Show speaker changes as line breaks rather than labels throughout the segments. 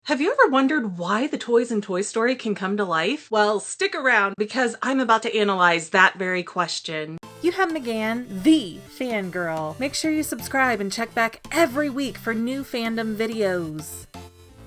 Have you ever wondered why the toys in Toy Story can come to life? Well, stick around because I'm about to analyze that very question.
You have McGann, the Fangirl. Make sure you subscribe and check back every week for new fandom videos.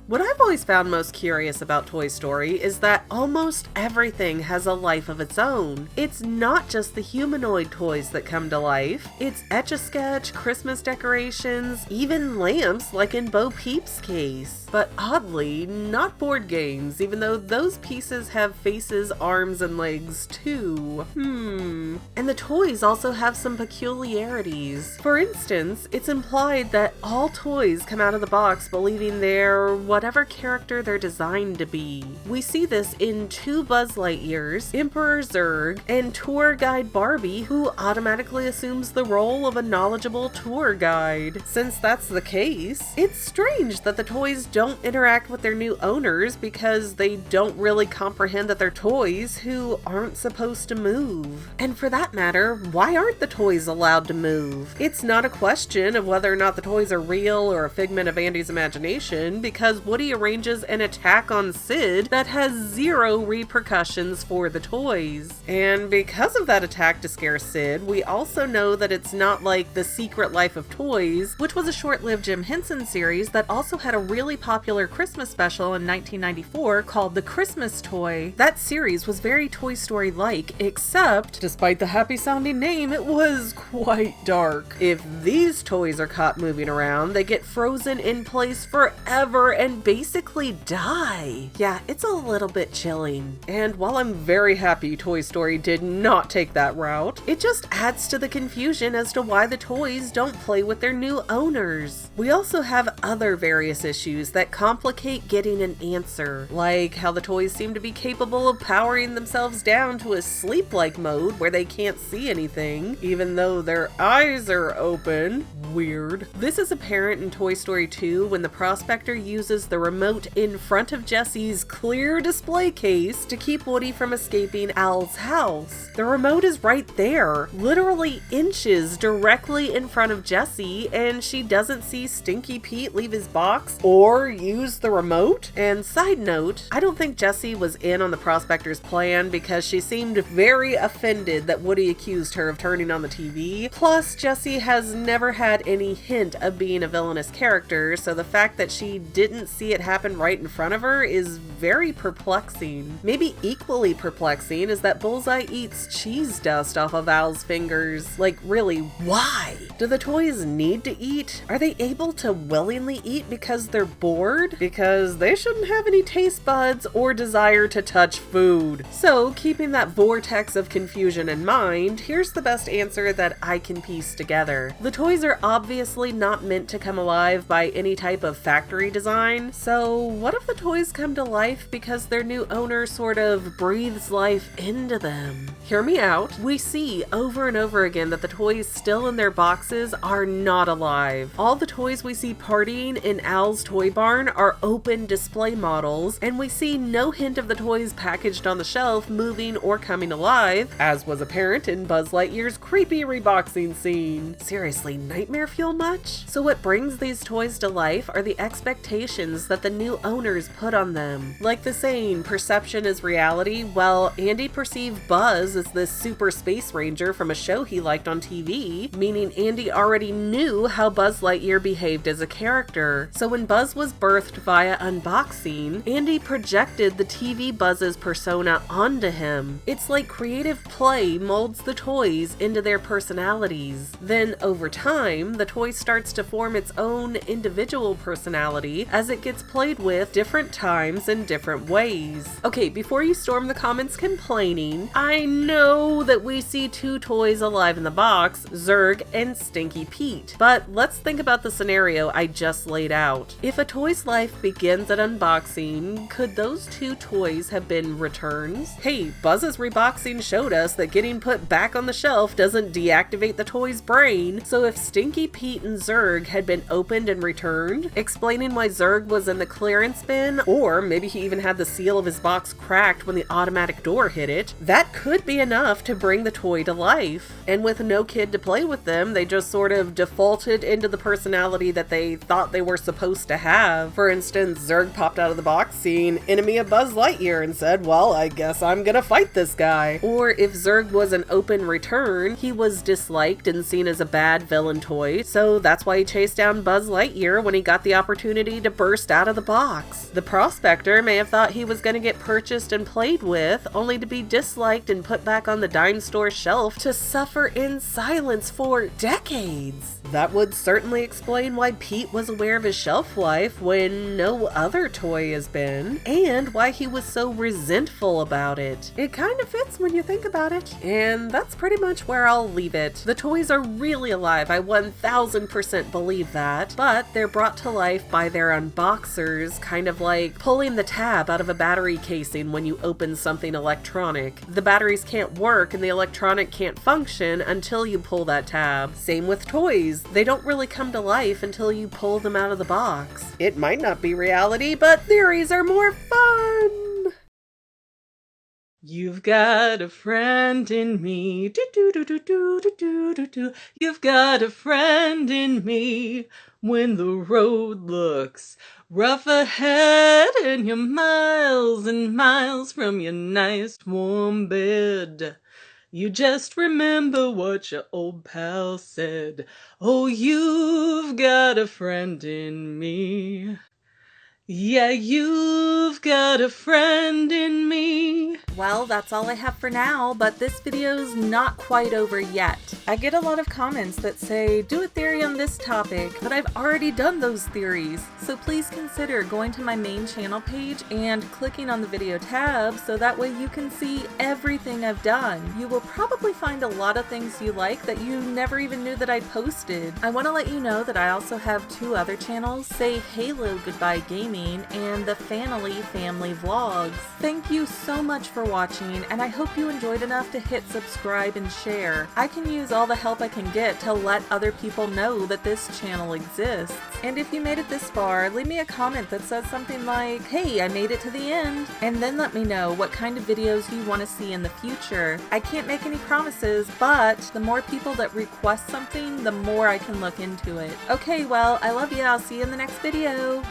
What I've always found most curious about Toy Story is that almost everything has a life of its own. It's not just the humanoid toys that come to life. It's Etch-a-Sketch, Christmas decorations, even lamps like in Bo Peep's case. But oddly, not board games, even though those pieces have faces, arms, and legs too. And the toys also have some peculiarities. For instance, it's implied that all toys come out of the box believing they're whatever character they're designed to be. We see this in two Buzz Lightyears, Emperor Zurg, and tour guide Barbie, who automatically assumes the role of a knowledgeable tour guide. Since that's the case, it's strange that the toys don't interact with their new owners because they don't really comprehend that they're toys who aren't supposed to move. And for that matter, why aren't the toys allowed to move? It's not a question of whether or not the toys are real or a figment of Andy's imagination, because Woody arranges an attack on Sid that has zero repercussions for the toys. And because of that attack to scare Sid, we also know that it's not like The Secret Life of Toys, which was a short-lived Jim Henson series that also had a really popular Christmas special in 1994 called The Christmas Toy. That series was very Toy Story-like, except, despite the happy-sounding name, it was quite dark. If these toys are caught moving around, they get frozen in place forever and basically die. Yeah, it's a little bit chilling. And while I'm very happy Toy Story did not take that route, it just adds to the confusion as to why the toys don't play with their new owners. We also have other various issues that complicate getting an answer, like how the toys seem to be capable of powering themselves down to a sleep-like mode where they can't see anything, even though their eyes are open. Weird. This is apparent in Toy Story 2 when the Prospector uses the remote in front of Jesse's clear display case to keep Woody from escaping Al's house. The remote is right there, literally inches directly in front of Jesse, and she doesn't see Stinky Pete leave his box or use the remote. And side note, I don't think Jessie was in on the Prospector's plan because she seemed very offended that Woody accused her of turning on the TV. Plus, Jessie has never had any hint of being a villainous character, so the fact that she didn't see it happen right in front of her is very perplexing. Maybe equally perplexing is that Bullseye eats cheese dust off of Al's fingers. Like, really, why? Do the toys need to eat? Are they able to willingly eat because they're bored? Because they shouldn't have any taste buds or desire to touch food. So, keeping that vortex of confusion in mind, here's the best answer that I can piece together. The toys are obviously not meant to come alive by any type of factory design, so what if the toys come to life because their new owner sort of breathes life into them? Hear me out. We see over and over again that the toys still in their boxes are not alive. All the toys we see partying in Al's toy barn are open display models, and we see no hint of the toys packaged on the shelf moving or coming alive, as was apparent in Buzz Lightyear's creepy reboxing scene. Seriously, nightmare fuel much? So what brings these toys to life are the expectations that the new owners put on them. Like the saying, perception is reality, well, Andy perceived Buzz as this super space ranger from a show he liked on TV, meaning Andy already knew how Buzz Lightyear behaved as a character. So when Buzz was birthed via unboxing, Andy projected the TV Buzz's persona onto him. It's like creative play molds the toys into their personalities. Then over time, the toy starts to form its own individual personality as it gets played with different times in different ways. Okay, before you storm the comments complaining, I know that we see two toys alive in the box, Zurg and Stinky Pete, but let's think about the scenario I just laid out. If a toy's life begins at unboxing, could those two toys have been returns? Hey, Buzz's reboxing showed us that getting put back on the shelf doesn't deactivate the toy's brain, so if Stinky Pete and Zurg had been opened and returned, explaining why Zurg was in the clearance bin, or maybe he even had the seal of his box cracked when the automatic door hit it, that could be enough to bring the toy to life. And with no kid to play with them, they just sort of defaulted into the personality that they thought they were supposed to have. have. For instance, Zurg popped out of the box seeing enemy of Buzz Lightyear and said, well, I guess I'm gonna fight this guy. Or if Zurg was an open return, he was disliked and seen as a bad villain toy, so that's why he chased down Buzz Lightyear when he got the opportunity to burst out of the box. The Prospector may have thought he was gonna get purchased and played with, only to be disliked and put back on the dime store shelf to suffer in silence for decades. That would certainly explain why Pete was aware of his shelf life when no other toy has been, and why he was so resentful about it. It kind of fits when you think about it. And that's pretty much where I'll leave it. The toys are really alive, I 1000% believe that, but they're brought to life by their unboxers, kind of like pulling the tab out of a battery casing when you open something electronic. The batteries can't work and the electronic can't function until you pull that tab. Same with toys. They don't really come to life until you pull them out of the box. It might not be reality, but theories are more fun!
You've got a friend in me. Do do do do do do do do do. You've got a friend in me. When the road looks rough ahead and you're miles and miles from your nice warm bed, you just remember what your old pal said. Oh, you've got a friend in me. Yeah, you've got a friend in me.
Well, that's all I have for now, but this video's not quite over yet. I get a lot of comments that say, do a theory on this topic, but I've already done those theories. So please consider going to my main channel page and clicking on the video tab so that way you can see everything I've done. You will probably find a lot of things you like that you never even knew that I posted. I want to let you know that I also have 2 other channels, Say Halo Goodbye Gaming and the Fanily Family Vlogs. Thank you so much for watching, and I hope you enjoyed enough to hit subscribe and share. I can use all the help I can get to let other people know that this channel exists. And if you made it this far, leave me a comment that says something like, hey, I made it to the end, and then let me know what kind of videos you want to see in the future. I can't make any promises, but the more people that request something, the more I can look into it. Okay, well, I love you. I'll see you in the next video.